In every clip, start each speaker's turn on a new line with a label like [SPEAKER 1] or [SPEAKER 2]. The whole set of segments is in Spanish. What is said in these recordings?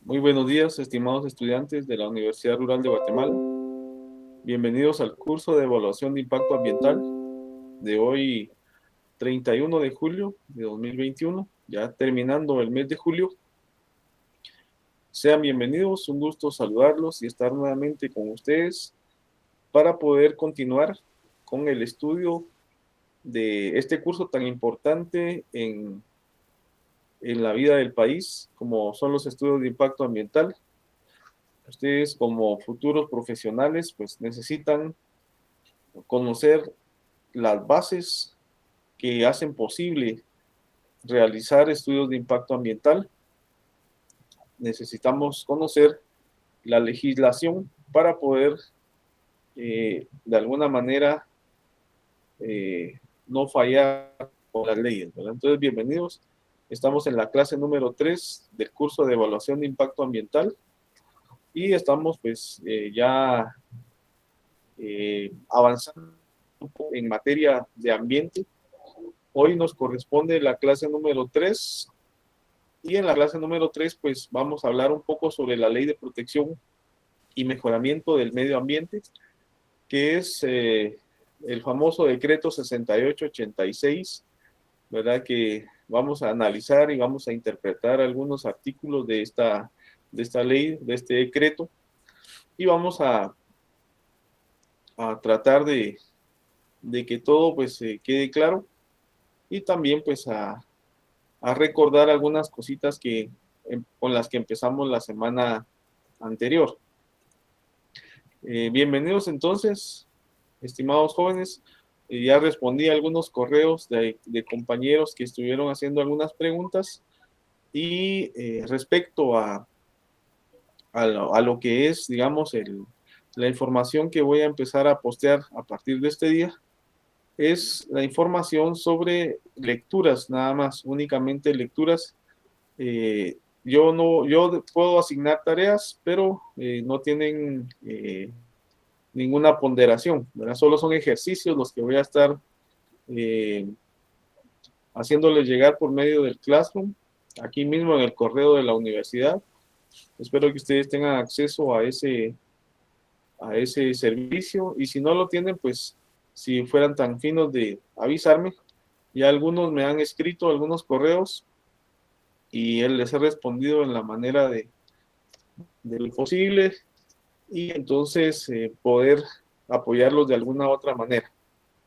[SPEAKER 1] Muy buenos días, estimados estudiantes de la Universidad Rural de Guatemala. Bienvenidos al curso de evaluación de impacto ambiental de hoy, 31 de julio de 2021, ya terminando el mes de julio. Sean bienvenidos, un gusto saludarlos y estar nuevamente con ustedes para poder continuar con el estudio de este curso tan importante en la vida del país, como son los estudios de impacto ambiental. Ustedes como futuros profesionales, pues necesitan conocer las bases que hacen posible realizar estudios de impacto ambiental. Necesitamos conocer la legislación para poder, de alguna manera, no fallar con las leyes, ¿verdad? Entonces, bienvenidos. Estamos en la clase número 3 del curso de evaluación de impacto ambiental y estamos pues ya avanzando en materia de ambiente. Hoy nos corresponde la clase número 3 y en la clase número 3 pues vamos a hablar un poco sobre la Ley de Protección y Mejoramiento del Medio Ambiente, que es el famoso decreto 6886, ¿verdad? Que vamos a analizar y vamos a interpretar algunos artículos de esta ley, de este decreto, y vamos a tratar de que todo pues quede claro y también pues a recordar algunas cositas con las que empezamos la semana anterior. Bienvenidos entonces, estimados jóvenes. Ya respondí a algunos correos de compañeros que estuvieron haciendo algunas preguntas y respecto a lo que es, digamos, la información que voy a empezar a postear a partir de este día, es la información sobre lecturas, nada más, únicamente lecturas. Yo puedo asignar tareas, pero no tienen ninguna ponderación, ¿verdad? Solo son ejercicios los que voy a estar eh, haciéndoles llegar por medio del Classroom, aquí mismo en el correo de la universidad. Espero que ustedes tengan acceso a ese servicio y si no lo tienen, pues si fueran tan finos de avisarme. Ya algunos me han escrito algunos correos y él les he respondido en la manera de lo posible y entonces poder apoyarlos de alguna otra manera,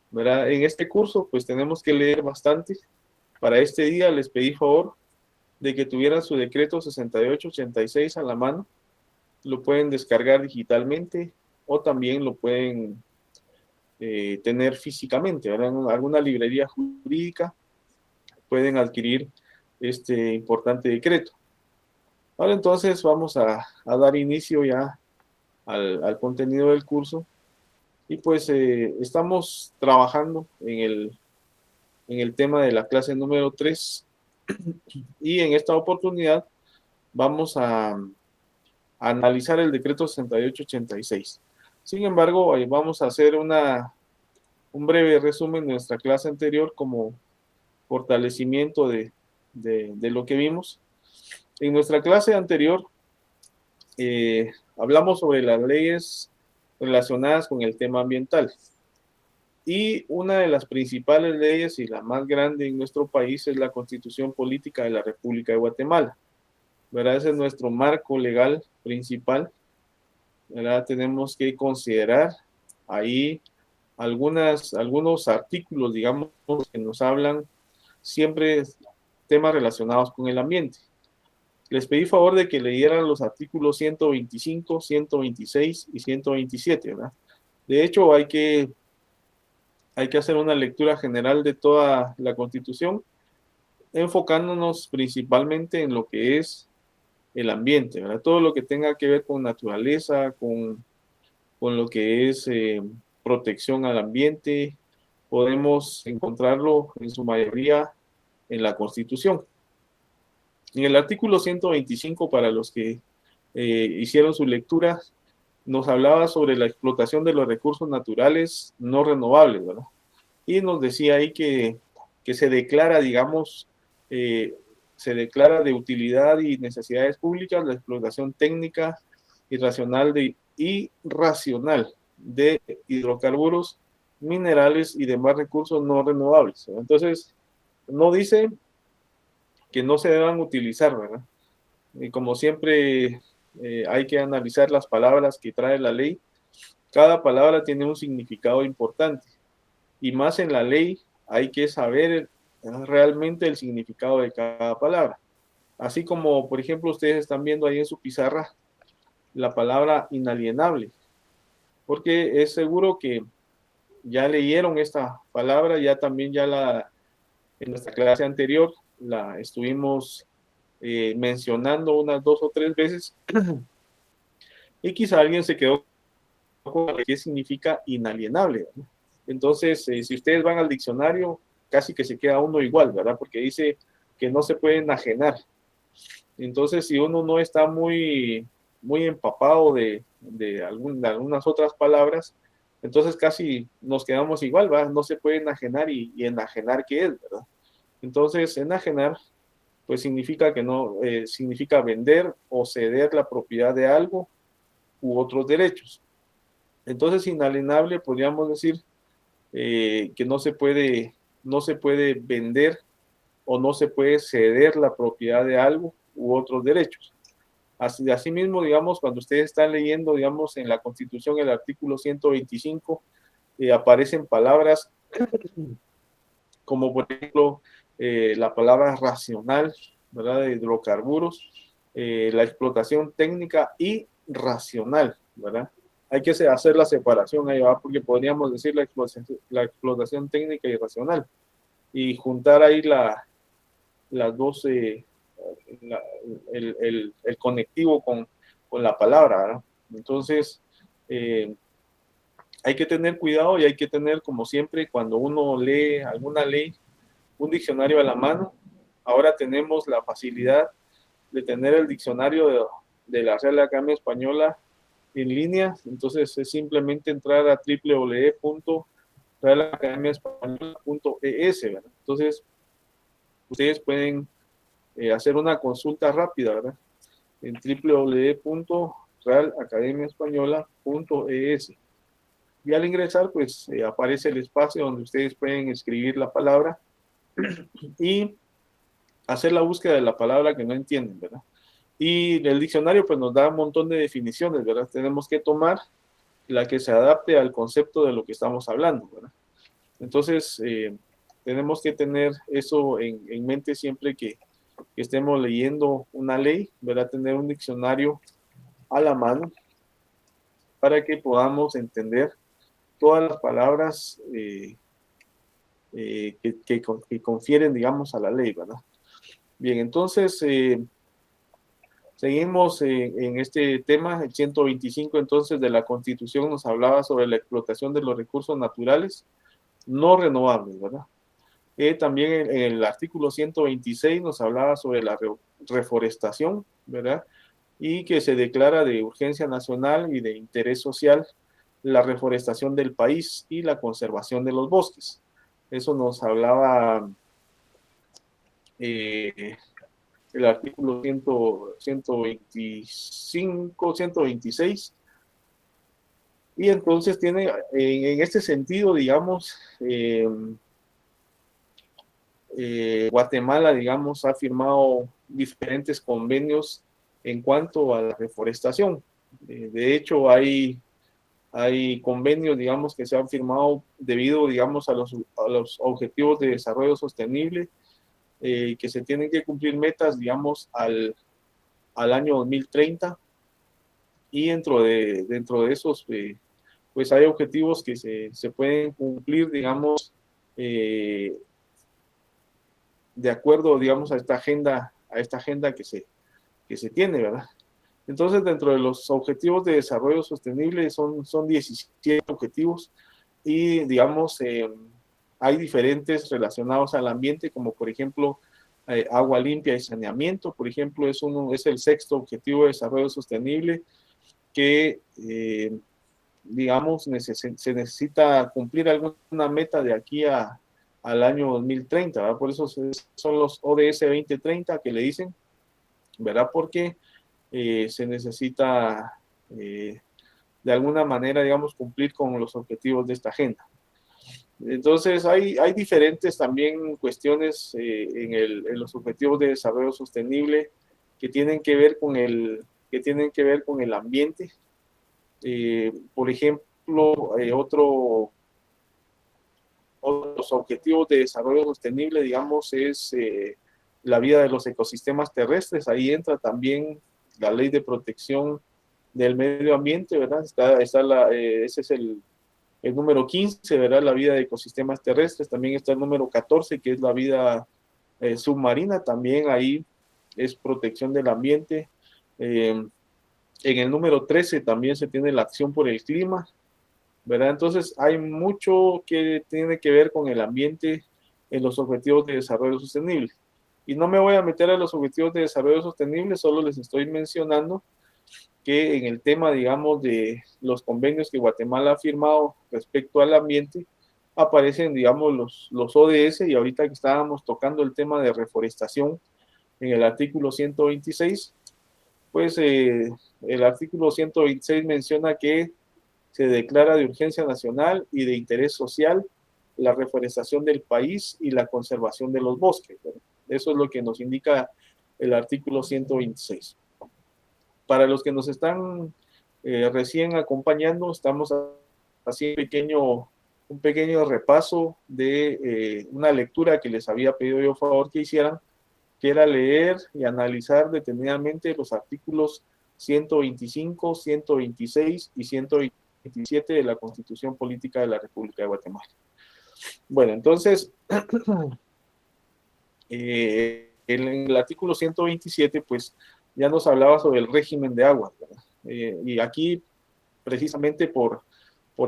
[SPEAKER 1] ¿verdad? En este curso pues tenemos que leer bastante. Para este día les pedí favor de que tuvieran su decreto 6886 a la mano. Lo pueden descargar digitalmente o también lo pueden tener físicamente, ¿verdad? En alguna librería jurídica pueden adquirir este importante decreto. Ahora entonces vamos a dar inicio ya al contenido del curso y pues estamos trabajando en el tema de la clase número 3 y en esta oportunidad vamos a analizar el decreto 6886. Sin embargo, vamos a hacer un breve resumen de nuestra clase anterior como fortalecimiento de lo que vimos. En nuestra clase anterior hablamos sobre las leyes relacionadas con el tema ambiental. Y una de las principales leyes y la más grande en nuestro país es la Constitución Política de la República de Guatemala, ¿verdad? Ese es nuestro marco legal principal, ¿verdad? Tenemos que considerar ahí algunos artículos, digamos, que nos hablan siempre temas relacionados con el ambiente. Les pedí favor de que leyeran los artículos 125, 126 y 127, ¿verdad? De hecho, hay que hacer una lectura general de toda la Constitución, enfocándonos principalmente en lo que es el ambiente, ¿verdad? Todo lo que tenga que ver con naturaleza, con lo que es protección al ambiente, podemos encontrarlo en su mayoría en la Constitución. En el artículo 125, para los que hicieron su lectura, nos hablaba sobre la explotación de los recursos naturales no renovables, ¿verdad? Y nos decía ahí que se declara, digamos, se declara de utilidad y necesidades públicas la explotación técnica y racional de hidrocarburos, minerales y demás recursos no renovables. Entonces, no dice que no se deban utilizar, ¿verdad? Y como siempre, hay que analizar las palabras que trae la ley. Cada palabra tiene un significado importante y más en la ley hay que saber realmente el significado de cada palabra. Así como, por ejemplo, ustedes están viendo ahí en su pizarra la palabra inalienable, porque es seguro que ya leyeron esta palabra, ya también en nuestra clase anterior la estuvimos mencionando unas 2 o 3 veces y quizá alguien se quedó con qué significa inalienable, ¿no? Entonces, si ustedes van al diccionario, casi que se queda uno igual, ¿verdad? Porque dice que no se puede enajenar. Entonces, si uno no está muy empapado de algunas otras palabras, entonces casi nos quedamos igual, ¿verdad? No se puede enajenar y enajenar, ¿qué es, verdad? Entonces, enajenar, pues significa que no, significa vender o ceder la propiedad de algo u otros derechos. Entonces, inalienable podríamos decir que no se puede vender o no se puede ceder la propiedad de algo u otros derechos. Asimismo, digamos, cuando ustedes están leyendo, digamos, en la Constitución, el artículo 125, aparecen palabras como, por ejemplo, la palabra racional, ¿verdad? De hidrocarburos, la explotación técnica y racional, ¿verdad? Hay que hacer la separación ahí, ¿va? Porque podríamos decir la explotación técnica y racional y juntar ahí las dos, la, el conectivo con la palabra, ¿verdad? Entonces, hay que tener cuidado y hay que tener, como siempre, cuando uno lee alguna ley, un diccionario a la mano. Ahora tenemos la facilidad de tener el diccionario de la Real Academia Española en línea, entonces es simplemente entrar a www.realacademiaespañola.es, ¿verdad? Entonces, ustedes pueden hacer una consulta rápida, ¿verdad? En www.realacademiaespañola.es. Y al ingresar, pues aparece el espacio donde ustedes pueden escribir la palabra y hacer la búsqueda de la palabra que no entienden, ¿verdad? Y el diccionario pues nos da un montón de definiciones, ¿verdad? Tenemos que tomar la que se adapte al concepto de lo que estamos hablando, ¿verdad? Entonces, tenemos que tener eso en mente siempre que estemos leyendo una ley, ¿verdad? Tener un diccionario a la mano para que podamos entender todas las palabras que confieren, digamos, a la ley, ¿verdad? Bien, entonces, seguimos en este tema. El 125 entonces de la Constitución nos hablaba sobre la explotación de los recursos naturales no renovables, ¿verdad? También en el artículo 126 nos hablaba sobre la reforestación, ¿verdad? Y que se declara de urgencia nacional y de interés social la reforestación del país y la conservación de los bosques. Eso nos hablaba el artículo 125, 126. Y entonces tiene, en este sentido, digamos, Guatemala, digamos, ha firmado diferentes convenios en cuanto a la reforestación. De hecho, hay convenios, digamos, que se han firmado debido, digamos, a los objetivos de desarrollo sostenible, que se tienen que cumplir metas, digamos, al año 2030. Y dentro de esos, pues hay objetivos que se pueden cumplir, digamos, de acuerdo, digamos, a esta agenda que se tiene, ¿verdad? Entonces, dentro de los objetivos de desarrollo sostenible son 17 objetivos y, digamos, hay diferentes relacionados al ambiente, como por ejemplo, agua limpia y saneamiento, por ejemplo, es el sexto objetivo de desarrollo sostenible que, digamos, se necesita cumplir alguna meta de aquí al año 2030, ¿verdad? Por eso son los ODS 2030 que le dicen, ¿verdad? Porque se necesita de alguna manera, digamos, cumplir con los objetivos de esta agenda. Entonces, hay diferentes también cuestiones en los objetivos de desarrollo sostenible que tienen que ver con el ambiente. Por ejemplo, otros objetivos de desarrollo sostenible, digamos, es la vida de los ecosistemas terrestres. Ahí entra también la ley de protección del medio ambiente, ¿verdad? Ese es el número 15, ¿verdad? La vida de ecosistemas terrestres. También está el número 14, que es la vida submarina. También ahí es protección del ambiente. En el número 13 también se tiene la acción por el clima, ¿verdad? Entonces hay mucho que tiene que ver con el ambiente en los objetivos de desarrollo sostenible. Y no me voy a meter a los objetivos de desarrollo sostenible, solo les estoy mencionando que en el tema, digamos, de los convenios que Guatemala ha firmado respecto al ambiente, aparecen, digamos, los ODS, y ahorita que estábamos tocando el tema de reforestación en el artículo 126, pues el artículo 126 menciona que se declara de urgencia nacional y de interés social la reforestación del país y la conservación de los bosques. Eso es lo que nos indica el artículo 126. Para los que nos están recién acompañando, estamos haciendo un pequeño repaso de una lectura que les había pedido yo favor que hicieran, que era leer y analizar detenidamente los artículos 125, 126 y 127 de la Constitución Política de la República de Guatemala. Bueno, entonces, en el artículo 127, pues ya nos hablaba sobre el régimen de aguas, y aquí, precisamente por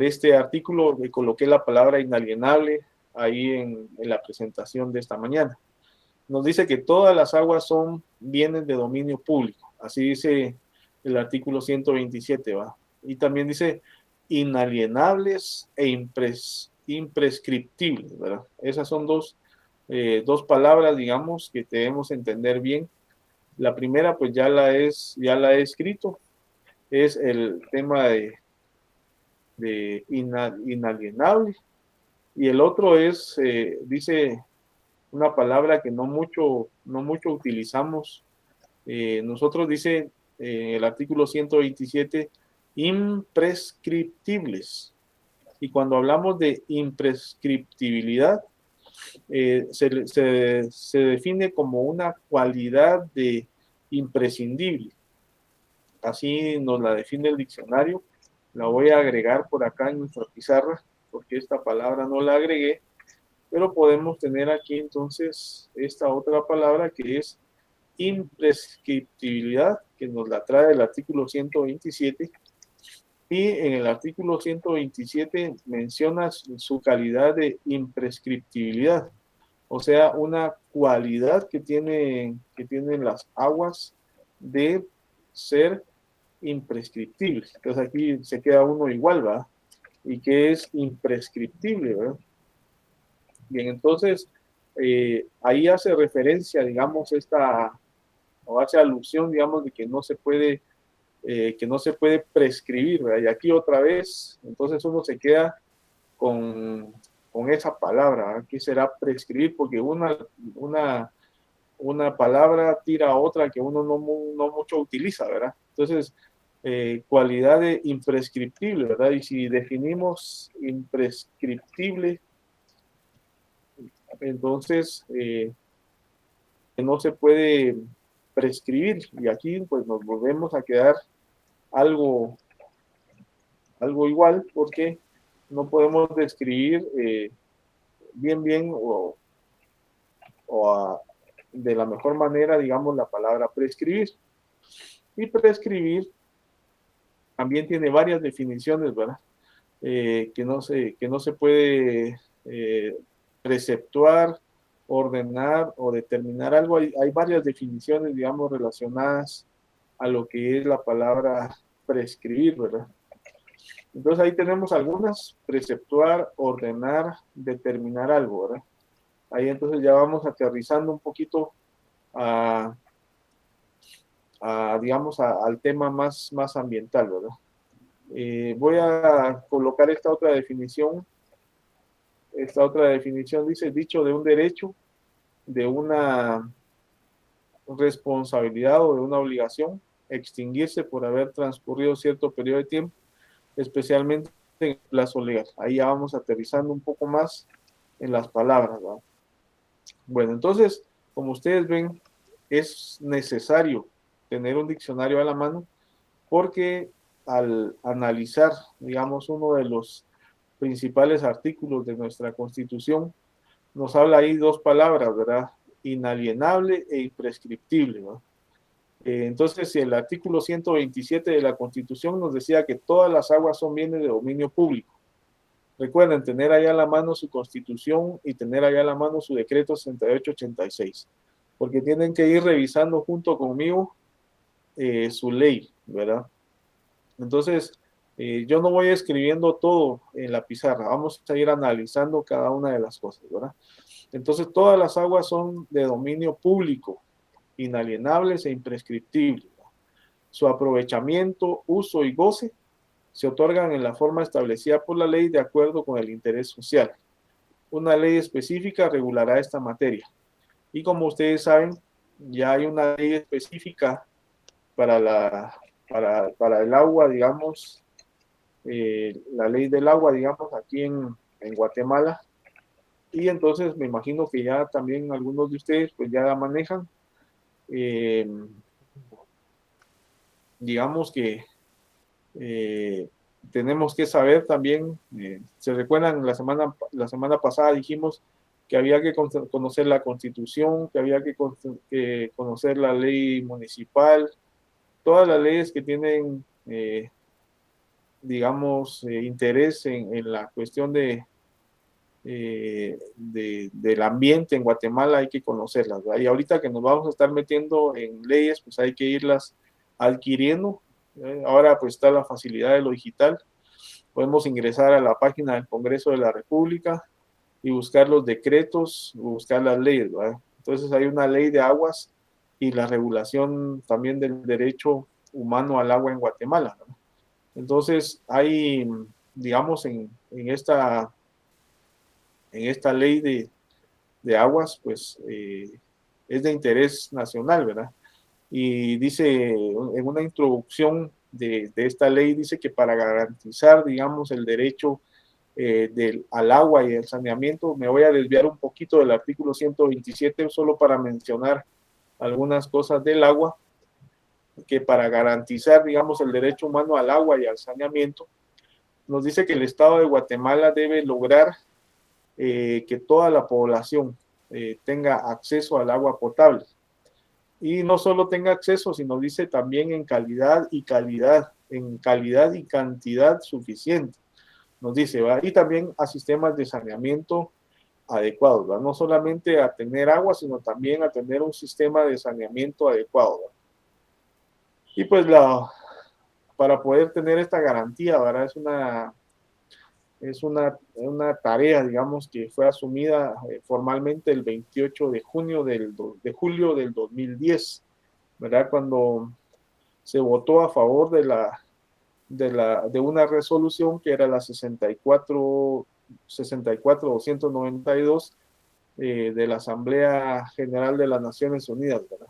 [SPEAKER 1] este artículo, le coloqué la palabra inalienable ahí en la presentación de esta mañana. Nos dice que todas las aguas son bienes de dominio público, así dice el artículo 127, ¿va? Y también dice inalienables e imprescriptibles, ¿verdad? Esas son dos palabras, digamos, que debemos entender bien. La primera, pues ya la he escrito, es el tema de inalienable, y el otro es, dice una palabra que no mucho utilizamos. Nosotros dice el artículo 127, imprescriptibles. Y cuando hablamos de imprescriptibilidad, se define como una cualidad de imprescindible. Así nos la define el diccionario. La voy a agregar por acá en nuestra pizarra, porque esta palabra no la agregué, pero podemos tener aquí entonces esta otra palabra que es imprescriptibilidad, que nos la trae el artículo 127, y en el artículo 127 menciona su calidad de imprescriptibilidad, o sea, una cualidad que tienen las aguas de ser imprescriptibles. Entonces aquí se queda uno igual, ¿va? Y que es imprescriptible, ¿verdad? Bien, entonces ahí hace referencia, digamos, o hace alusión, digamos, de que no se puede prescribir, ¿verdad? Y aquí otra vez, entonces uno se queda con, con esa palabra, ¿verdad? ¿Qué será prescribir? Porque una palabra tira a otra que uno no mucho utiliza, ¿verdad? Entonces, cualidad de imprescriptible, ¿verdad? Y si definimos imprescriptible, entonces no se puede prescribir, y aquí pues nos volvemos a quedar algo, algo igual, porque no podemos describir bien de la mejor manera, digamos, la palabra prescribir. Y prescribir también tiene varias definiciones, ¿verdad? Que no se puede preceptuar, ordenar o determinar algo. Hay varias definiciones, digamos, relacionadas a lo que es la palabra prescribir, ¿verdad? Entonces ahí tenemos algunas: preceptuar, ordenar, determinar algo, ¿verdad? Ahí entonces ya vamos aterrizando un poquito a, digamos, al tema más ambiental, ¿verdad? Voy a colocar esta otra definición. Esta otra definición dice, dicho de un derecho, de una responsabilidad o de una obligación, extinguirse por haber transcurrido cierto periodo de tiempo, especialmente en el plazo legal. Ahí ya vamos aterrizando un poco más en las palabras, ¿verdad? Bueno, entonces, como ustedes ven, es necesario tener un diccionario a la mano porque al analizar, digamos, uno de los principales artículos de nuestra Constitución, nos habla ahí dos palabras, ¿verdad? Inalienable e imprescriptible, ¿no? Entonces, si el artículo 127 de la Constitución nos decía que todas las aguas son bienes de dominio público. Recuerden tener allá a la mano su Constitución y tener allá a la mano su decreto 6886, porque tienen que ir revisando junto conmigo su ley, ¿verdad? Entonces, yo no voy escribiendo todo en la pizarra, vamos a ir analizando cada una de las cosas, ¿verdad? Entonces, todas las aguas son de dominio público, inalienables e imprescriptibles. Su aprovechamiento, uso y goce se otorgan en la forma establecida por la ley de acuerdo con el interés social. Una ley específica regulará esta materia. Y como ustedes saben, ya hay una ley específica para, para el agua, digamos, la ley del agua, digamos, aquí en Guatemala. Y entonces me imagino que ya también algunos de ustedes pues ya la manejan. Eh, digamos que eh, tenemos que saber también, se recuerdan, la semana pasada dijimos que había que conocer la Constitución, que había que conocer la ley municipal, todas las leyes que tienen, digamos, interés en la cuestión del ambiente en Guatemala hay que conocerlas, ¿verdad? Y ahorita que nos vamos a estar metiendo en leyes, pues hay que irlas adquiriendo. Ahora pues está la facilidad de lo digital. Podemos ingresar a la página del Congreso de la República y buscar los decretos, buscar las leyes, ¿verdad? Entonces hay una ley de aguas y la regulación también del derecho humano al agua en Guatemala, ¿verdad? Entonces hay, digamos, en esta ley de aguas, pues es de interés nacional, ¿verdad? Y dice en una introducción de esta ley, dice que para garantizar, digamos, el derecho al agua y el saneamiento, me voy a desviar un poquito del artículo 127 solo para mencionar algunas cosas del agua, que para garantizar, digamos, el derecho humano al agua y al saneamiento, nos dice que el Estado de Guatemala debe lograr que toda la población tenga acceso al agua potable. Y no solo tenga acceso, sino dice también en calidad y cantidad suficiente. Nos dice, ¿va? Y también a sistemas de saneamiento adecuados, ¿va? No solamente a tener agua, sino también a tener un sistema de saneamiento adecuado, ¿va? Y pues para poder tener esta garantía, ¿verdad? Es una tarea, digamos, que fue asumida formalmente el 28 de junio de julio del 2010, ¿verdad? Cuando se votó a favor de una resolución que era la 64-292 de la Asamblea General de las Naciones Unidas, ¿verdad?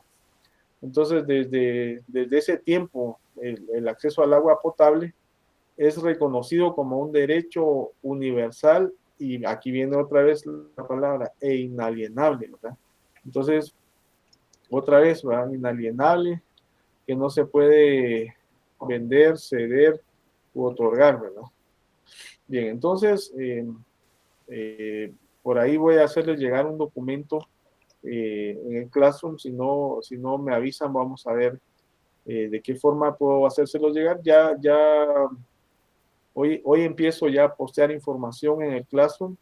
[SPEAKER 1] Entonces, desde ese tiempo, el acceso al agua potable es reconocido como un derecho universal y aquí viene otra vez la palabra, e inalienable, ¿verdad? Entonces, otra vez, ¿verdad? Inalienable, que no se puede vender, ceder u otorgar, ¿verdad? Bien, entonces, por ahí voy a hacerles llegar un documento en el Classroom, si no me avisan, vamos a ver de qué forma puedo hacérselo llegar. Ya hoy empiezo ya a postear información en el Classroom.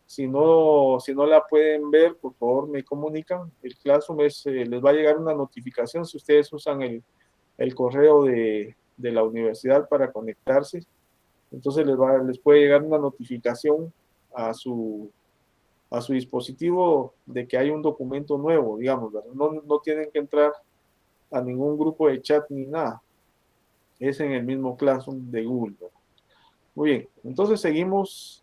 [SPEAKER 1] Si no la pueden ver, por favor me comunican. El Classroom les va a llegar una notificación si ustedes usan el correo de la universidad para conectarse. Entonces les puede llegar una notificación a su a su dispositivo de que hay un documento nuevo, digamos, ¿verdad? No tienen que entrar a ningún grupo de chat ni nada. Es en el mismo Classroom de Google, ¿verdad? Muy bien, entonces seguimos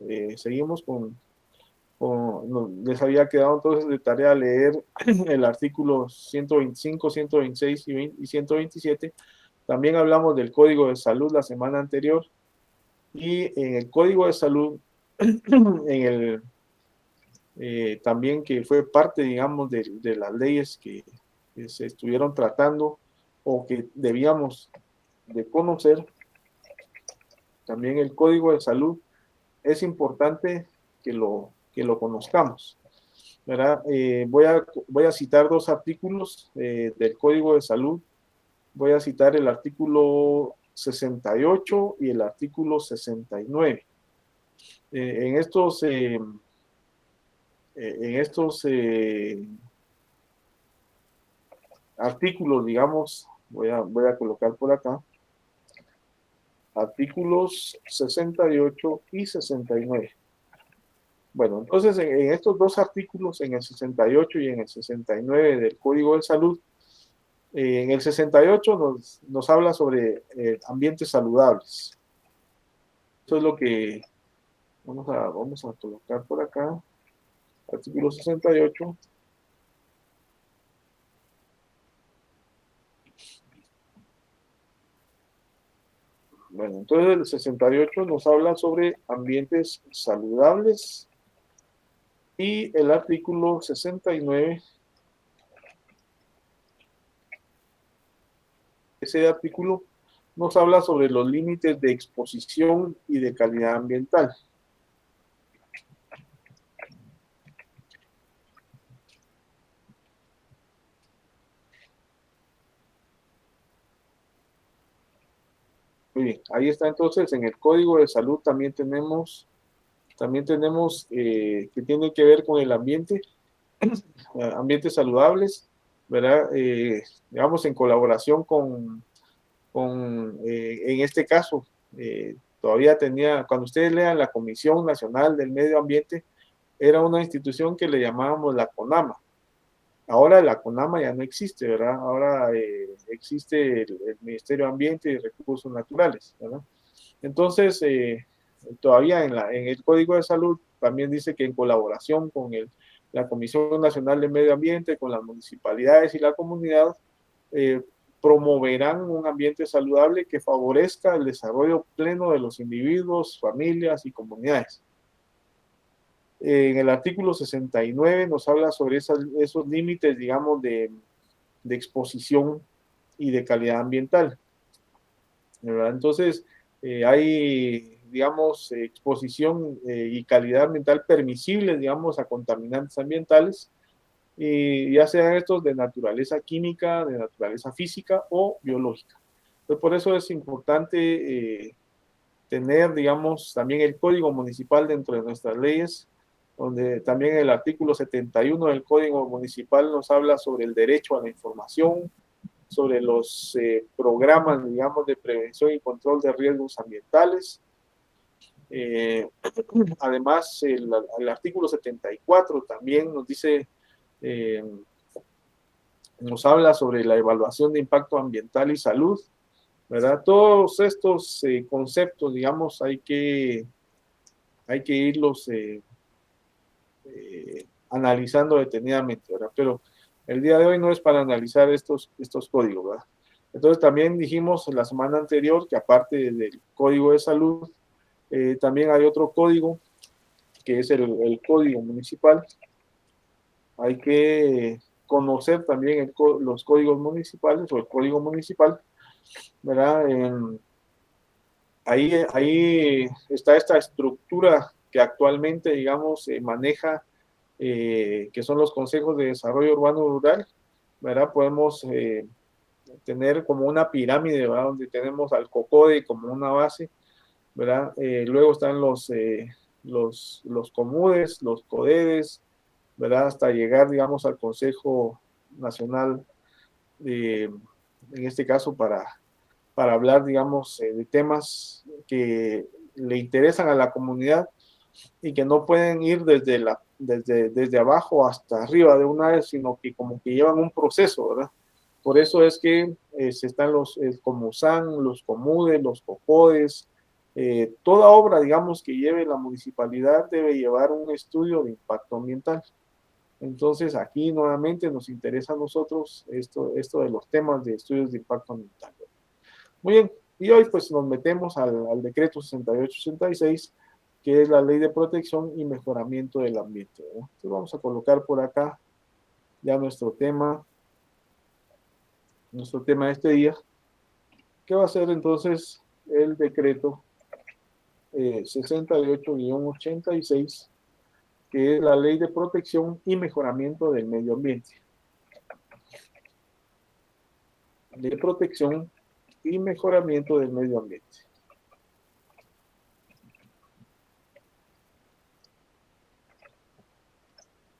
[SPEAKER 1] les había quedado entonces de tarea leer el artículo 125, 126 y 127. También hablamos del Código de Salud la semana anterior, y en el Código de Salud, también que fue parte, digamos, de las leyes que se estuvieron tratando o que debíamos de conocer, también el Código de Salud es importante que lo conozcamos, ¿verdad? Voy a citar dos artículos del Código de Salud. Voy a citar el artículo 68 y el artículo 69. En estos artículos, digamos, voy a colocar por acá, artículos 68 y 69. Bueno, entonces en estos dos artículos, en el 68 y en el 69 del Código de Salud, en el 68 nos habla sobre ambientes saludables. Eso es lo que vamos a colocar por acá, artículo 68. Bueno, entonces el 68 nos habla sobre ambientes saludables, y el artículo 69, ese artículo nos habla sobre los límites de exposición y de calidad ambiental. Muy bien, ahí está entonces. En el Código de Salud también tenemos que tiene que ver con el ambiente, ambientes saludables, ¿verdad? Digamos, en colaboración en este caso, todavía cuando ustedes lean la Comisión Nacional del Medio Ambiente, era una institución que le llamábamos la CONAMA. Ahora la CONAMA ya no existe, ¿verdad? Ahora existe el Ministerio de Ambiente y Recursos Naturales, ¿verdad? Entonces, todavía en el Código de Salud también dice que en colaboración con la Comisión Nacional de Medio Ambiente, con las municipalidades y la comunidad, eh, promoverán un ambiente saludable que favorezca el desarrollo pleno de los individuos, familias y comunidades. En el artículo 69 nos habla sobre esos límites, digamos, de exposición y de calidad ambiental, ¿verdad? Entonces, hay, digamos, exposición y calidad ambiental permisibles, digamos, a contaminantes ambientales, y ya sean estos de naturaleza química, de naturaleza física o biológica. Entonces, por eso es importante tener, digamos, también el Código Municipal dentro de nuestras leyes, donde también el artículo 71 del Código Municipal nos habla sobre el derecho a la información, sobre los programas, digamos, de prevención y control de riesgos ambientales. Además, el artículo 74 también nos dice, eh, nos habla sobre la evaluación de impacto ambiental y salud, ¿verdad? Todos estos conceptos, digamos, hay que irlos analizando detenidamente, ¿verdad? Pero el día de hoy no es para analizar estos códigos, ¿verdad? Entonces también dijimos la semana anterior que aparte del Código de Salud, también hay otro código, que es el Código Municipal. Hay que conocer también los códigos municipales o el Código Municipal, ¿verdad? Ahí está esta estructura que actualmente, digamos, maneja, que son los consejos de desarrollo urbano rural, ¿verdad? Podemos tener como una pirámide, ¿verdad? Donde tenemos al COCODE como una base, ¿verdad? Luego están los COMUDES, los CODEDES, ¿verdad? Hasta llegar, digamos, al Consejo Nacional, en este caso, para hablar, digamos, de temas que le interesan a la comunidad y que no pueden ir desde desde abajo hasta arriba de una vez, sino que como que llevan un proceso, ¿verdad? Por eso es que se están los Comusan, los Comudes, los COCODES, toda obra, digamos, que lleve la municipalidad debe llevar un estudio de impacto ambiental. Entonces, aquí nuevamente nos interesa a nosotros esto de los temas de estudios de impacto ambiental. Muy bien, y hoy pues nos metemos al decreto 6886, que es la ley de protección y mejoramiento del ambiente, ¿verdad? Entonces vamos a colocar por acá ya nuestro tema de este día, que va a ser entonces el decreto 68-86, que es la ley de protección y mejoramiento del medio ambiente. De protección y mejoramiento del medio ambiente.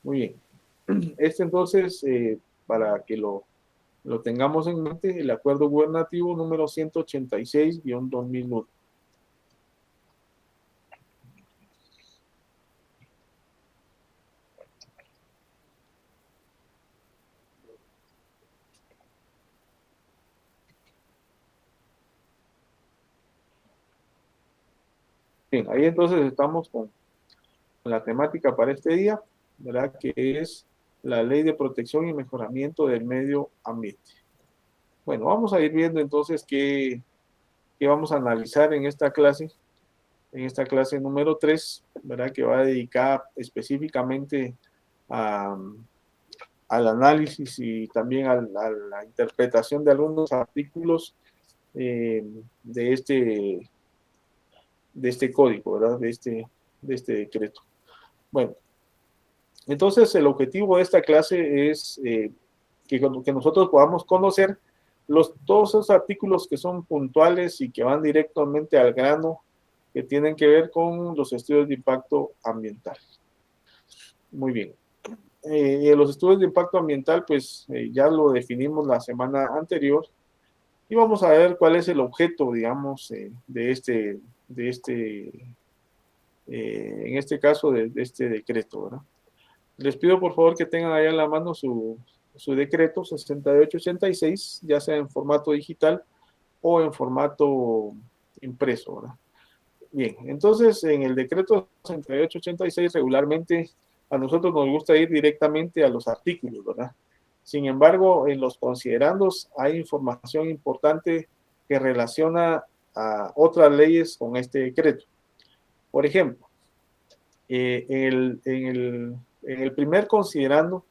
[SPEAKER 1] Muy bien. Entonces, para que lo tengamos en mente, el acuerdo gubernativo número 186-2001. Bien, ahí entonces estamos con la temática para este día, ¿verdad? Que es la ley de protección y mejoramiento del medio ambiente. Bueno, vamos a ir viendo entonces qué vamos a analizar en esta clase número 3, ¿verdad? Que va dedicada específicamente al análisis y también a la interpretación de algunos artículos de este código, ¿verdad? De este decreto. Bueno, entonces el objetivo de esta clase es que nosotros podamos conocer todos esos artículos que son puntuales y que van directamente al grano, que tienen que ver con los estudios de impacto ambiental. Muy bien. Los estudios de impacto ambiental, pues ya lo definimos la semana anterior y vamos a ver cuál es el objeto, digamos, en este caso, de este decreto, ¿verdad? Les pido por favor que tengan ahí en la mano su decreto 6886, ya sea en formato digital o en formato impreso, ¿verdad? Bien, entonces en el decreto 6886 regularmente a nosotros nos gusta ir directamente a los artículos, ¿verdad? Sin embargo, en los considerandos hay información importante que relaciona a otras leyes con este decreto. Por ejemplo, en el primer considerando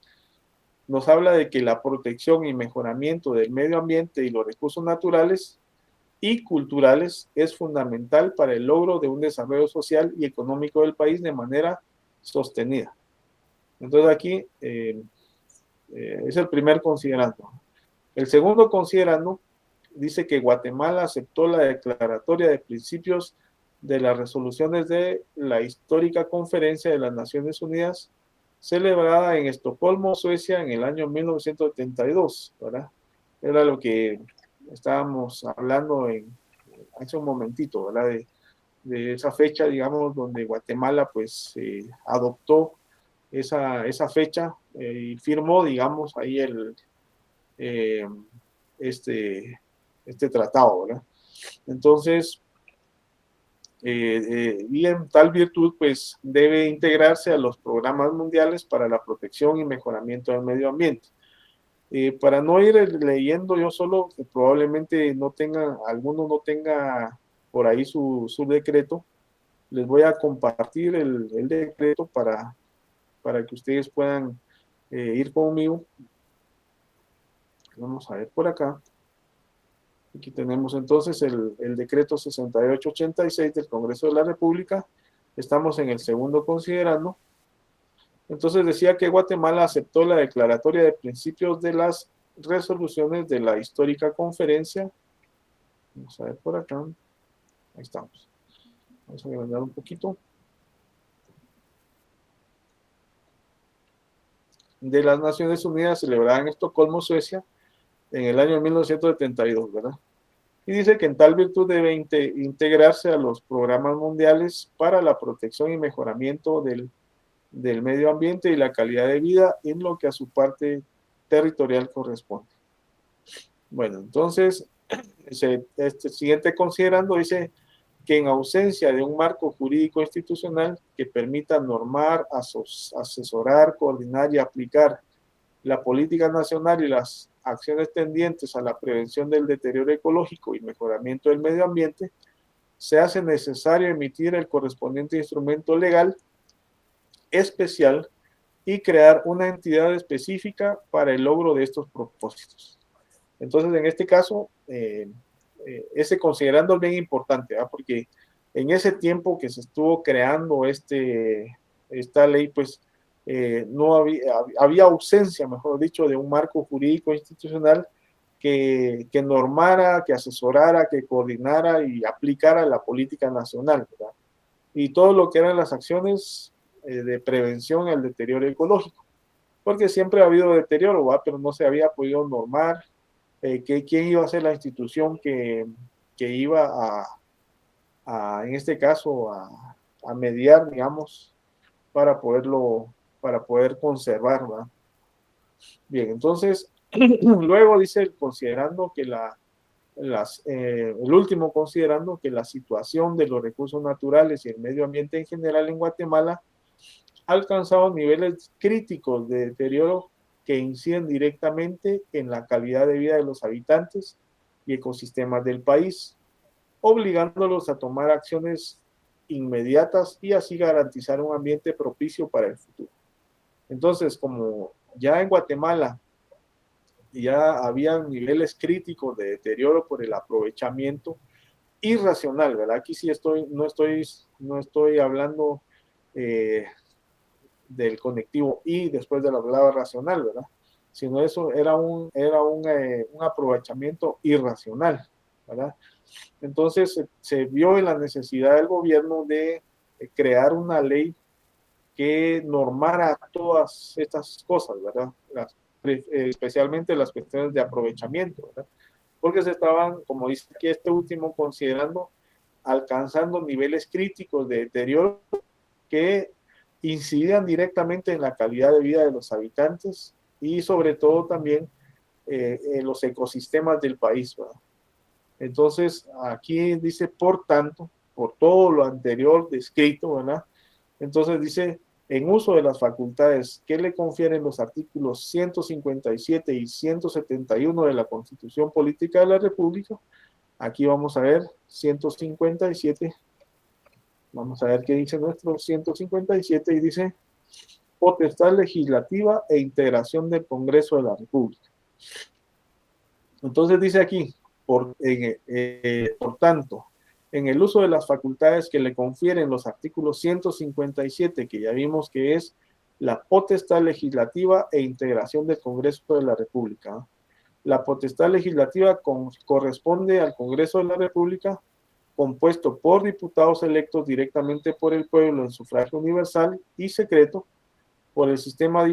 [SPEAKER 1] nos habla de que la protección y mejoramiento del medio ambiente y los recursos naturales y culturales es fundamental para el logro de un desarrollo social y económico del país de manera sostenida. Entonces aquí es el primer considerando. El segundo considerando dice que Guatemala aceptó la declaratoria de principios de las resoluciones de la histórica Conferencia de las Naciones Unidas celebrada en Estocolmo, Suecia, en el año 1972, ¿verdad? Era lo que estábamos hablando hace un momentito, ¿verdad? De esa fecha, digamos, donde Guatemala pues adoptó esa fecha y firmó, digamos, ahí eh, este tratado, ¿verdad? Entonces, y en tal virtud, pues debe integrarse a los programas mundiales para la protección y mejoramiento del medio ambiente. Para no ir leyendo yo solo, que probablemente alguno no tenga por ahí su decreto, les voy a compartir el decreto para que ustedes puedan ir conmigo. Vamos a ver por acá. Aquí tenemos entonces el decreto 6886 del Congreso de la República. Estamos en el segundo considerando. Entonces decía que Guatemala aceptó la declaratoria de principios de las resoluciones de la histórica conferencia. Vamos a ver por acá. Ahí estamos. Vamos a agrandar un poquito. De las Naciones Unidas celebrada en Estocolmo, Suecia, en el año 1972, ¿verdad? Y dice que en tal virtud debe integrarse a los programas mundiales para la protección y mejoramiento del del medio ambiente y la calidad de vida en lo que a su parte territorial corresponde. Bueno, entonces, este siguiente considerando dice que en ausencia de un marco jurídico institucional que permita normar, asesorar, coordinar y aplicar la política nacional y las acciones tendientes a la prevención del deterioro ecológico y mejoramiento del medio ambiente, se hace necesario emitir el correspondiente instrumento legal especial y crear una entidad específica para el logro de estos propósitos. Entonces, en este caso, ese considerando es bien importante, ¿verdad? Porque en ese tiempo que se estuvo creando esta ley, pues no había ausencia, mejor dicho, de un marco jurídico institucional que normara, que asesorara, que coordinara y aplicara la política nacional, ¿verdad? Y todo lo que eran las acciones de prevención al deterioro ecológico, porque siempre ha habido deterioro, ¿verdad? Pero no se había podido normar quién iba a ser la institución que iba en este caso, a mediar, digamos, para para poder conservar, ¿verdad? Bien, entonces, luego dice, considerando que el último, considerando que la situación de los recursos naturales y el medio ambiente en general en Guatemala ha alcanzado niveles críticos de deterioro que inciden directamente en la calidad de vida de los habitantes y ecosistemas del país, obligándolos a tomar acciones inmediatas y así garantizar un ambiente propicio para el futuro. Entonces, como ya en Guatemala ya había niveles críticos de deterioro por el aprovechamiento irracional, ¿verdad? Aquí sí no estoy hablando del conectivo y después de la palabra racional, ¿verdad? Sino eso un aprovechamiento irracional, ¿verdad? Entonces se vio en la necesidad del gobierno de crear una ley que normara todas estas cosas, ¿verdad? Especialmente las cuestiones de aprovechamiento, ¿verdad? Porque se estaban, como dice aquí este último, considerando alcanzando niveles críticos de deterioro que incidían directamente en la calidad de vida de los habitantes y sobre todo también en los ecosistemas del país, ¿verdad? Entonces, aquí dice, por tanto, por todo lo anterior descrito, ¿verdad? Entonces dice, en uso de las facultades que le confieren los artículos 157 y 171 de la Constitución Política de la República, aquí vamos a ver 157, vamos a ver qué dice nuestro 157 y dice, potestad legislativa e integración del Congreso de la República. Entonces dice aquí, por tanto, en el uso de las facultades que le confieren los artículos 157, que ya vimos que es la potestad legislativa e integración del Congreso de la República. La potestad legislativa corresponde al Congreso de la República, compuesto por diputados electos directamente por el pueblo en sufragio universal y secreto, por el sistema de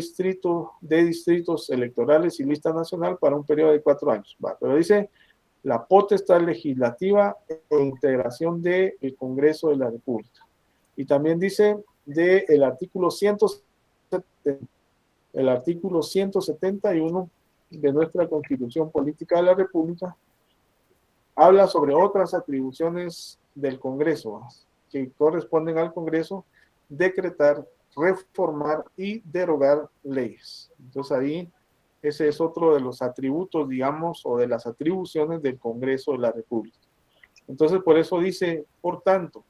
[SPEAKER 1] distritos electorales y lista nacional para un periodo de 4 años. Va, pero dice la potestad legislativa e integración del Congreso de la República. Y también dice del artículo 171 de nuestra Constitución Política de la República, habla sobre otras atribuciones del Congreso que corresponden al Congreso: decretar, reformar y derogar leyes. Entonces ahí ese es otro de los atributos, digamos, o de las atribuciones del Congreso de la República. Entonces por eso dice, por tanto,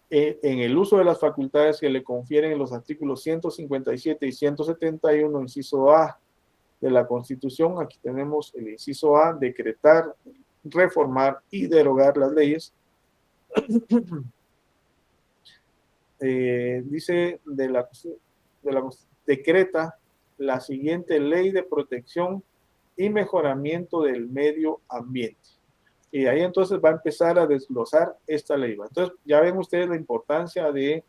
[SPEAKER 1] en el uso de las facultades que le confieren los artículos 157 y 171, inciso A de la Constitución, aquí tenemos el inciso A, decretar, reformar y derogar las leyes. Dice decreta la siguiente ley de protección y mejoramiento del medio ambiente. Y ahí entonces va a empezar a desglosar esta ley. Entonces ya ven ustedes la importancia de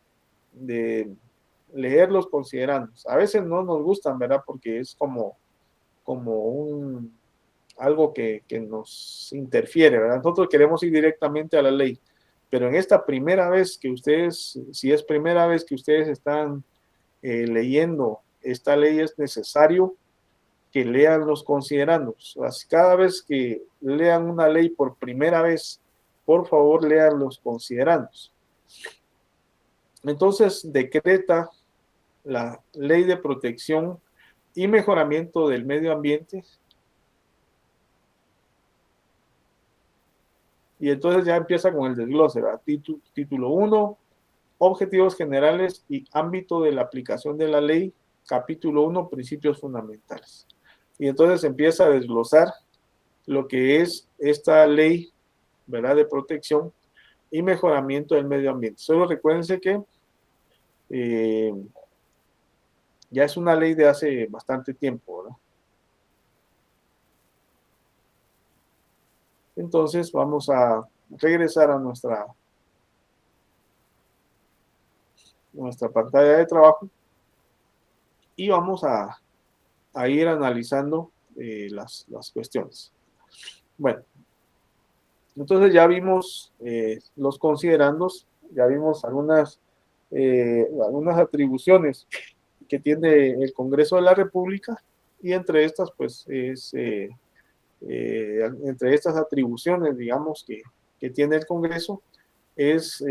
[SPEAKER 1] leer los considerandos. A veces no nos gustan, ¿verdad? Porque es como algo que nos interfiere, ¿verdad? Nosotros queremos ir directamente a la ley. Pero en esta primera vez que ustedes, si es primera vez que ustedes están leyendo esta ley, es necesario que lean los considerandos. Cada vez que lean una ley por primera vez, por favor lean los considerandos. Entonces, decreta la ley de protección y mejoramiento del medio ambiente. Y entonces ya empieza con el desglose, ¿verdad? Título 1, objetivos generales y ámbito de la aplicación de la ley. Capítulo 1, principios fundamentales. Y entonces empieza a desglosar lo que es esta ley, ¿verdad?, de protección y mejoramiento del medio ambiente. Solo recuérdense que ya es una ley de hace bastante tiempo, ¿verdad? Entonces vamos a regresar a nuestra pantalla de trabajo y vamos a ir analizando las cuestiones. Bueno, entonces ya vimos los considerandos, ya vimos algunas atribuciones que tiene el Congreso de la República, y entre estas, pues, entre estas atribuciones, digamos, que tiene el Congreso, es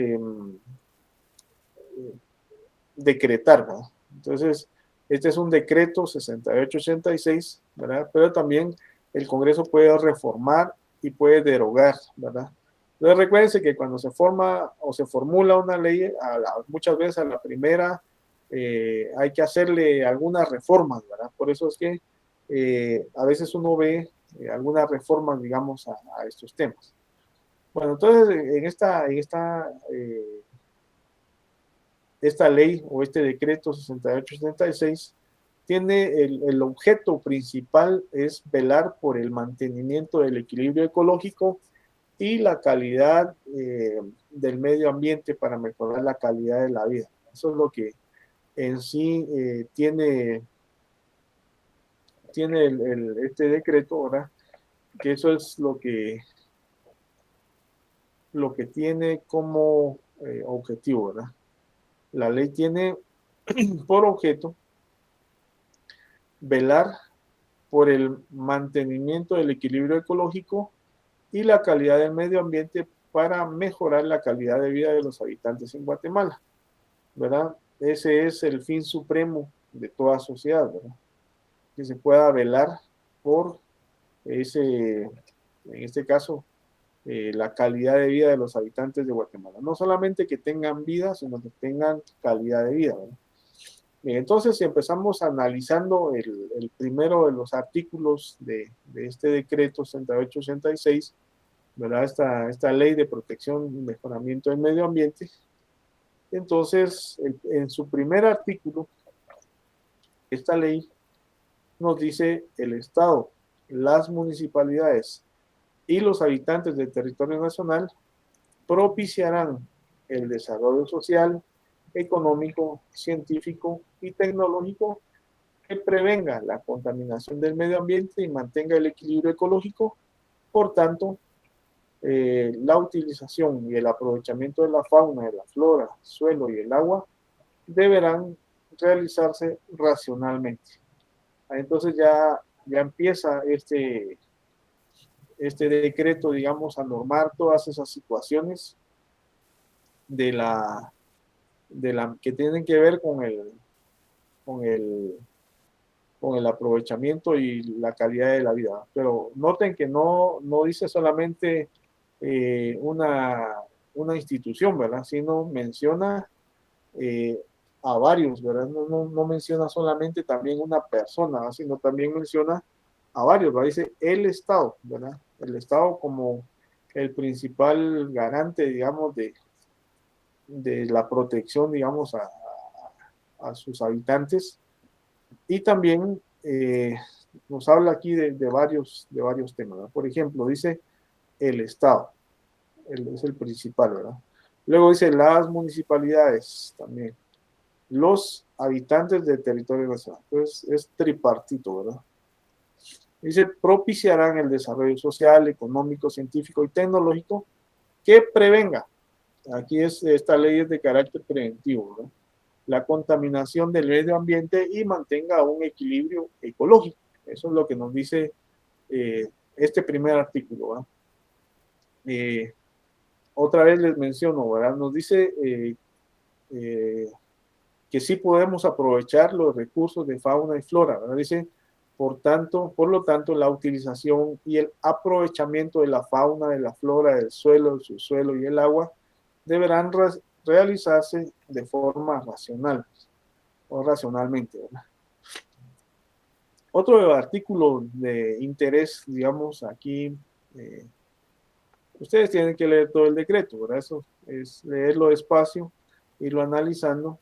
[SPEAKER 1] decretar, ¿verdad? Entonces, este es un decreto 6886, ¿verdad? Pero también el Congreso puede reformar y puede derogar, ¿verdad? Entonces, recuérdense que cuando se forma o se formula una ley, muchas veces a la primera hay que hacerle algunas reformas, ¿verdad? Por eso es que a veces uno ve algunas reformas, digamos, a estos temas. Bueno, entonces, esta ley o este decreto 6876 tiene el objeto principal es velar por el mantenimiento del equilibrio ecológico y la calidad del medio ambiente para mejorar la calidad de la vida. Eso es lo que en sí tiene este decreto, ¿verdad? Que eso es lo que tiene como objetivo, ¿verdad? La ley tiene por objeto velar por el mantenimiento del equilibrio ecológico y la calidad del medio ambiente para mejorar la calidad de vida de los habitantes en Guatemala, ¿verdad? Ese es el fin supremo de toda sociedad, ¿verdad? Que se pueda velar por en este caso, la calidad de vida de los habitantes de Guatemala. No solamente que tengan vida, sino que tengan calidad de vida, ¿verdad? Bien, entonces, si empezamos analizando el primero de los artículos de este decreto 6886, ¿verdad? Esta ley de protección y mejoramiento del medio ambiente. Entonces, en su primer artículo, esta ley nos dice el Estado, las municipalidades y los habitantes del territorio nacional propiciarán el desarrollo social, económico, científico y tecnológico que prevenga la contaminación del medio ambiente y mantenga el equilibrio ecológico. Por tanto, la utilización y el aprovechamiento de la fauna, de la flora, suelo y el agua deberán realizarse racionalmente. Entonces ya empieza este decreto, digamos, a normar todas esas situaciones de que tienen que ver con el, con el aprovechamiento y la calidad de la vida. Pero noten que no dice solamente una institución, ¿verdad? Sino menciona eh, a varios, ¿verdad? No menciona solamente también una persona, ¿verdad? Sino también menciona a varios, ¿verdad? Dice el Estado, ¿verdad? El Estado como el principal garante, digamos, de la protección, digamos, a sus habitantes. Y también nos habla aquí de varios temas, ¿verdad? Por ejemplo, dice el Estado, es el principal, ¿verdad? Luego dice las municipalidades también, los habitantes del territorio nacional. Entonces es tripartito, ¿verdad? Dice, propiciarán el desarrollo social, económico, científico y tecnológico que prevenga Aquí esta ley es de carácter preventivo, ¿no? La contaminación del medio ambiente y mantenga un equilibrio ecológico. Eso es lo que nos dice este primer artículo, ¿verdad? Otra vez les menciono, ¿verdad? Nos dice eh, que sí podemos aprovechar los recursos de fauna y flora, ¿verdad? Dice, por lo tanto, la utilización y el aprovechamiento de la fauna, de la flora, del suelo, el subsuelo y el agua deberán realizarse de forma racional o racionalmente, ¿verdad? Otro artículo de interés, digamos, aquí, eh, ustedes tienen que leer todo el decreto, ¿verdad? Eso es leerlo despacio, irlo analizando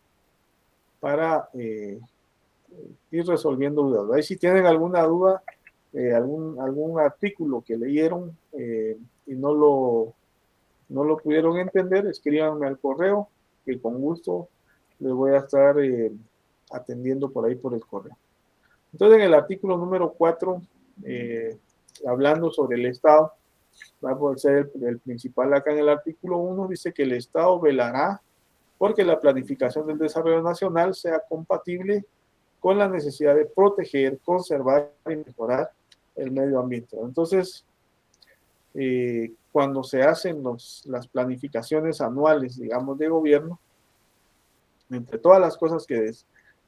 [SPEAKER 1] para ir resolviendo dudas. Ahí si tienen alguna duda, algún artículo que leyeron y no lo pudieron entender, escríbanme al correo, que con gusto les voy a estar atendiendo por ahí por el correo. Entonces, en el artículo número 4, hablando sobre el Estado, va a poder ser el principal acá en el artículo 1, dice que el Estado velará porque la planificación del desarrollo nacional sea compatible con la necesidad de proteger, conservar y mejorar el medio ambiente. Entonces, cuando se hacen las planificaciones anuales, digamos, de gobierno, entre todas las cosas que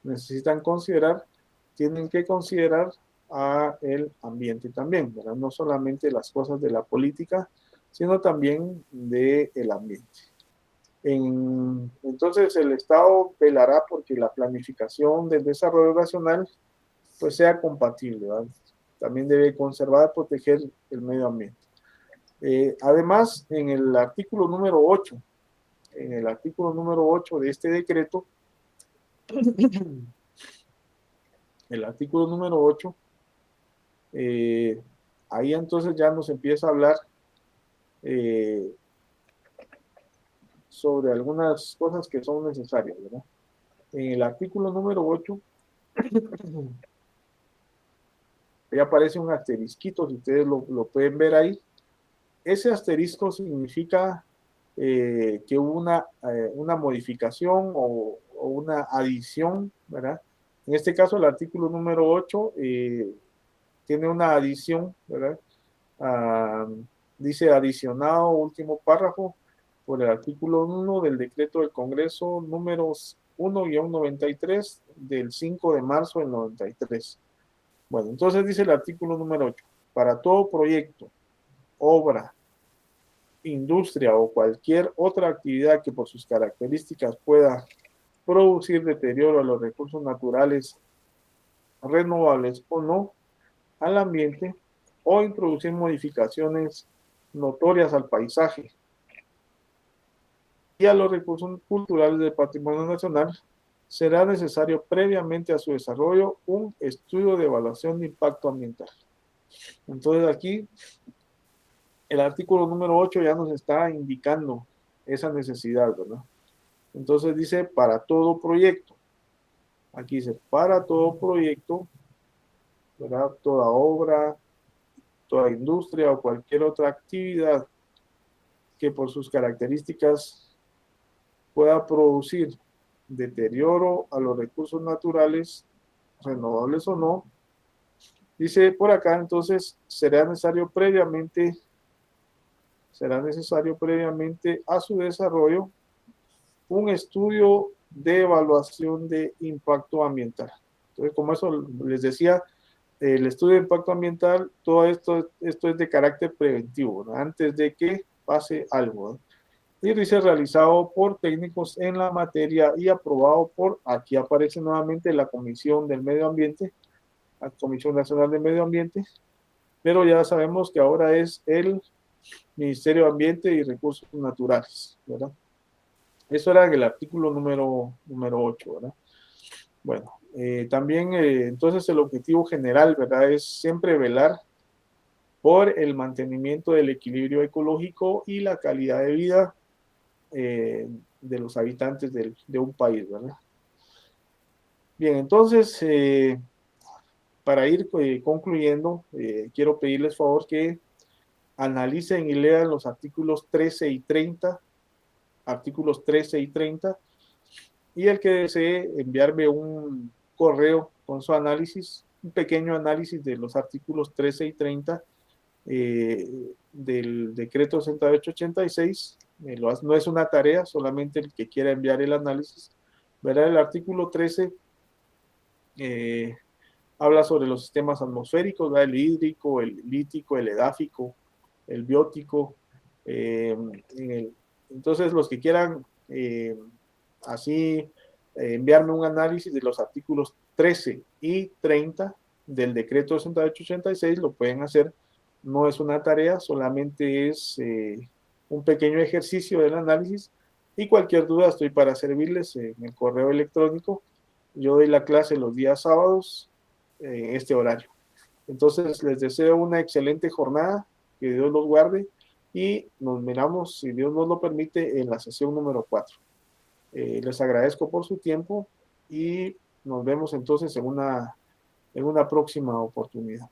[SPEAKER 1] necesitan considerar, tienen que considerar a el ambiente también, ¿verdad? No solamente las cosas de la política, sino también del ambiente. Entonces, el Estado velará porque la planificación del desarrollo nacional pues sea compatible, ¿verdad? También debe conservar, proteger el medio ambiente. Además, en el artículo número 8, en el artículo número 8 de este decreto, el artículo número 8, eh, ahí entonces ya nos empieza a hablar eh, sobre algunas cosas que son necesarias, ¿verdad? En el artículo número 8, ahí aparece un asterisquito, si ustedes lo pueden ver ahí. Ese asterisco significa que hubo una modificación o una adición, ¿verdad? En este caso, el artículo número 8 tiene una adición, ¿verdad? Ah, dice adicionado, último párrafo, por el artículo 1 del decreto del Congreso números 1-93 del 5 de marzo del 93. Bueno, entonces dice el artículo número 8, para todo proyecto, obra, industria o cualquier otra actividad que por sus características pueda producir deterioro a los recursos naturales renovables o no al ambiente o introducir modificaciones notorias al paisaje y a los recursos culturales del patrimonio nacional, será necesario previamente a su desarrollo un estudio de evaluación de impacto ambiental. Entonces aquí el artículo número 8 ya nos está indicando esa necesidad, ¿verdad? Entonces dice para todo proyecto. Aquí dice para todo proyecto, ¿verdad? Toda obra, toda industria o cualquier otra actividad que por sus características pueda producir deterioro a los recursos naturales, renovables o no. Dice por acá, entonces será necesario previamente a su desarrollo un estudio de evaluación de impacto ambiental. Entonces, como eso les decía, el estudio de impacto ambiental, todo esto es de carácter preventivo, ¿no? Antes de que pase algo, ¿no? Y dice realizado por técnicos en la materia y aprobado por, aquí aparece nuevamente la Comisión del Medio Ambiente, la Comisión Nacional del Medio Ambiente, pero ya sabemos que ahora es el Ministerio de Ambiente y Recursos Naturales, ¿verdad? Eso era el artículo número 8, ¿verdad? Bueno, también entonces el objetivo general, ¿verdad? Es siempre velar por el mantenimiento del equilibrio ecológico y la calidad de vida de los habitantes de un país, ¿verdad? Bien, entonces, para ir concluyendo, quiero pedirles favor que analicen y lean los artículos 13 y 30 artículos 13 y 30, y el que desee enviarme un correo con su análisis, un pequeño análisis de los artículos 13 y 30 del decreto 6886, no es una tarea, solamente el que quiera enviar el análisis, verá el artículo 13, habla sobre los sistemas atmosféricos, ¿verdad? El hídrico, el lítico, el edáfico, el biótico. Eh, entonces, los que quieran así enviarme un análisis de los artículos 13 y 30 del decreto 6886 lo pueden hacer. No es una tarea, solamente es un pequeño ejercicio del análisis, y cualquier duda estoy para servirles en el correo electrónico. Yo doy la clase los días sábados en este horario. Entonces les deseo una excelente jornada, que Dios los guarde, y nos miramos, si Dios nos lo permite, en la sesión número 4. Les agradezco por su tiempo y nos vemos entonces en una próxima oportunidad.